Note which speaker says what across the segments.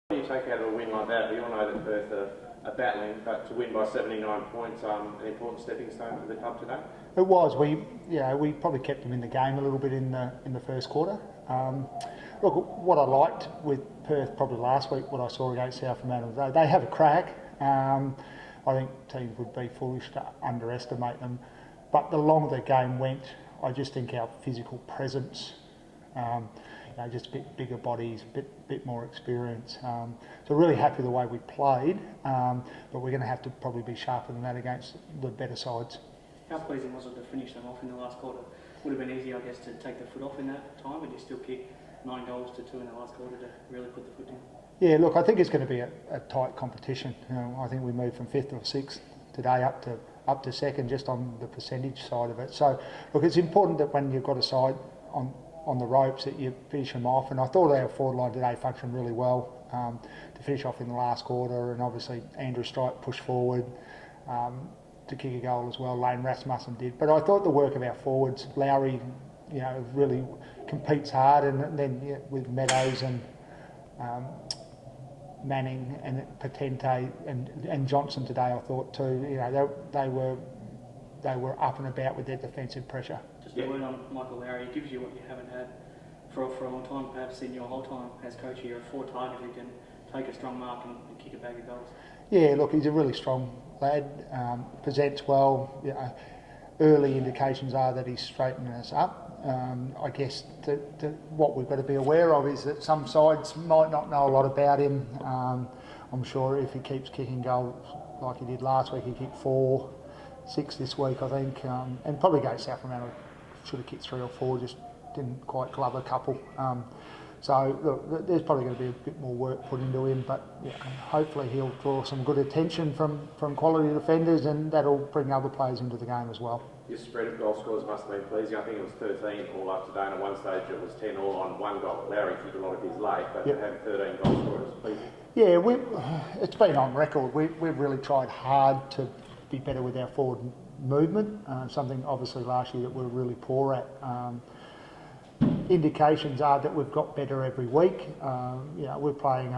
Speaker 1: What do you take out of a win like that? We all know that Perth are battling, but to win by 79 points, an important stepping stone for the club today.
Speaker 2: It was. We probably kept them in the game a little bit in the first quarter. Look, what I liked with Perth probably last week, what I saw against South Fremantle, they have a crack. I think teams would be foolish to underestimate them. But the longer the game went, I just think our physical presence, just a bit bigger bodies, a bit more experience. So really happy the way we played, but we're going to have to probably be sharper than that against the better sides.
Speaker 3: How pleasing was it to finish them off in the last quarter? Would have been easy, I guess, to take the foot off in that time, but you still kick 9 goals to 2 in the last quarter to really put the foot down.
Speaker 2: Yeah, look, I think it's going to be a tight competition. I think we moved from 5th or 6th today up to 2nd just on the percentage side of it. So, look, it's important that when you've got a side on the ropes that you finish them off, and I thought our forward line today functioned really well to finish off in the last quarter, and obviously Andrew Strike pushed forward to kick a goal as well. Lane Rasmussen did, but I thought the work of our forwards, Lowry, really competes hard, and then with Meadows and Manning and Patente and Johnson today, I thought too, they were up and about with their defensive pressure.
Speaker 3: Just a word on Michael Lowry, he gives you what you haven't had for a long time, perhaps in your whole time as coach here, a forward target who can take a strong mark and kick a bag of goals. Yeah,
Speaker 2: look, he's a really strong lad, presents well. Early indications are that he's straightening us up. I guess what we've got to be aware of is that some sides might not know a lot about him. I'm sure if he keeps kicking goals like he did last week, he kicked 4, 6 this week, I think, and probably go South Fremantle should have kicked 3 or 4, just didn't quite glove a couple. So look, there's probably going to be a bit more work put into him, but hopefully he'll draw some good attention from quality defenders, and that'll bring other players into the game as well.
Speaker 1: Your spread of goal scorers must have been pleasing. I think it was 13 all up today, and at one stage it was 10 all on 1 goal. Larry kicked a lot of his late, but to have 13 goal scorers, pleasing.
Speaker 2: Yeah, it's been on record. We've really tried hard to be better with our forward movement, something obviously last year that we were really poor at. Indications are that we've got better every week. We're playing,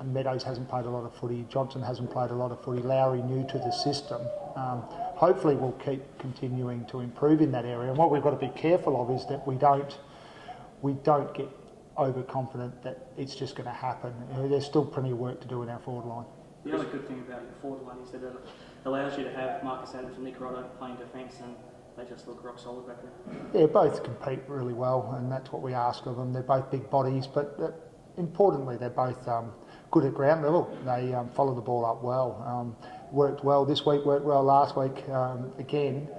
Speaker 2: Meadows hasn't played a lot of footy, Johnson hasn't played a lot of footy, Lowry new to the system. Hopefully we'll keep continuing to improve in that area, and what we've got to be careful of is that we don't get overconfident that it's just going to happen. There's still plenty of work to do in our forward line.
Speaker 3: The other good thing about your forward line is that it allows you to have Marcus Adams and Nick Rotto playing defence, and they just look rock solid back there.
Speaker 2: Yeah, both compete really well, and that's what we ask of them. They're both big bodies, but importantly, they're both good at ground level. They follow the ball up well. Worked well this week, worked well last week. Again,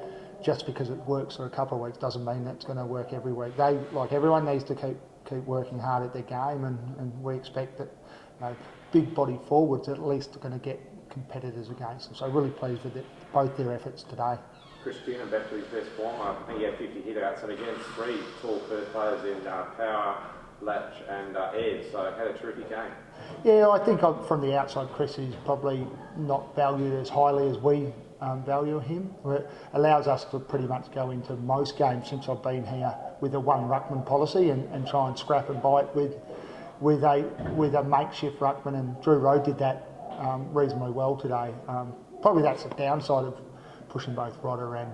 Speaker 2: just because it works for a couple of weeks doesn't mean that's going to work every week. They, like everyone, needs to keep working hard at their game, and we expect that big body forwards at least are going to get competitors against them. So really pleased with both their efforts today.
Speaker 1: Christian back to his best form. I think he had 50 hit-outs, and against 3 tall Perth players in Power, Latch and Ed, so had a terrific game.
Speaker 2: Yeah, I think from the outside, Chris is probably not valued as highly as we value him. It allows us to pretty much go into most games since I've been here with a 1 ruckman policy and try and scrap and bite with a makeshift ruckman, and Drew Rowe did that reasonably well today. Probably that's the downside of pushing both Rodder and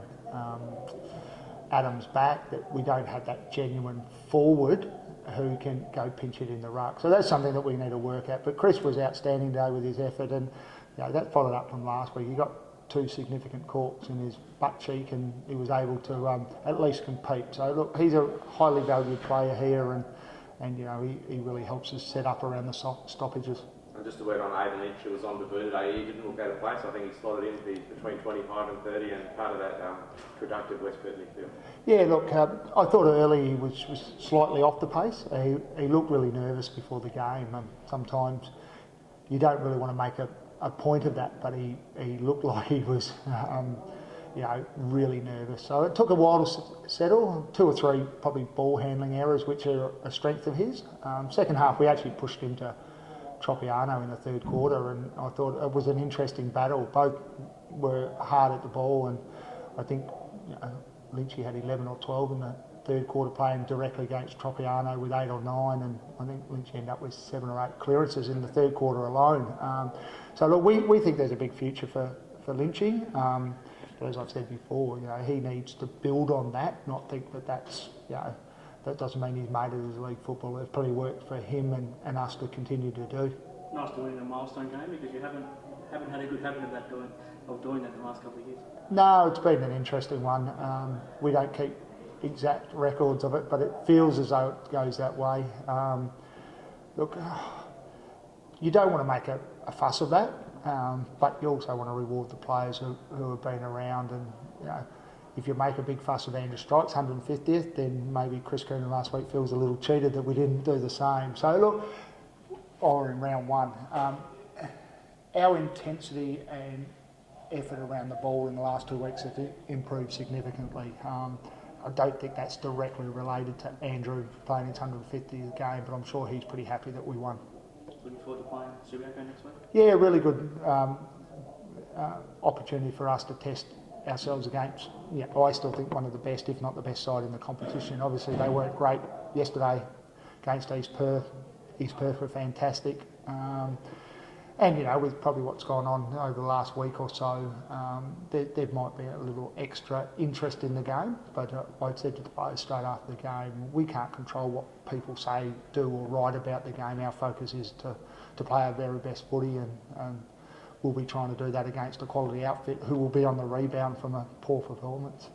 Speaker 2: Adams back, that we don't have that genuine forward who can go pinch it in the ruck. So that's something that we need to work at. But Chris was outstanding today with his effort, and that followed up from last week. He got 2 significant corks in his butt cheek, and he was able to at least compete. So look, he's a highly valued player here, and he really helps us set up around the stoppages.
Speaker 1: And just a word on Aidan Lynch, who was on debut today. He didn't look out of place. I think he slotted in between 25 and 30, and part of that productive West Perth midfield. Yeah, look, I thought early he was slightly off the pace. He looked really nervous before the game. Sometimes you don't really want to make a point of that, but he looked like he was really nervous. So it took a while to settle. 2 or 3 probably ball handling errors, which are a strength of his. Second half, we actually pushed him to Tropiano in the 3rd quarter, and I thought it was an interesting battle. Both were hard at the ball, and I think Lynchy had 11 or 12
Speaker 2: third quarter playing directly against Tropiano with 8 or 9, and I think Lynch ended up with 7 or 8 clearances in the third quarter alone. So look, we think there's a big future for Lynchy. But as I've said before, he needs to build on that, not think that that's, that doesn't mean he's made it as a league footballer. There's plenty of work for him and us to continue to do.
Speaker 3: Nice to win a milestone game, because you haven't had a good habit of doing that the last couple of years.
Speaker 2: No, it's been an interesting one. We don't keep exact records of it, but it feels as though it goes that way. Look, you don't want to make a fuss of that, but you also want to reward the players who have been around. And if you make a big fuss of Andrew Strike's 150th, then maybe Chris Coonan last week feels a little cheated that we didn't do the same. So look, or in round one, our intensity and effort around the ball in the last 2 weeks have improved significantly. I don't think that's directly related to Andrew playing his 150th game, but I'm sure he's pretty happy that we won.
Speaker 3: Looking forward to playing Subiaco next week?
Speaker 2: Yeah, really good opportunity for us to test ourselves against. Yeah, I still think one of the best, if not the best side in the competition. Obviously, they weren't great yesterday against East Perth. East Perth were fantastic. And, with probably what's gone on over the last week or so, there might be a little extra interest in the game. But I said to the players straight after the game, we can't control what people say, do or write about the game. Our focus is to play our very best footy, and we'll be trying to do that against a quality outfit who will be on the rebound from a poor performance.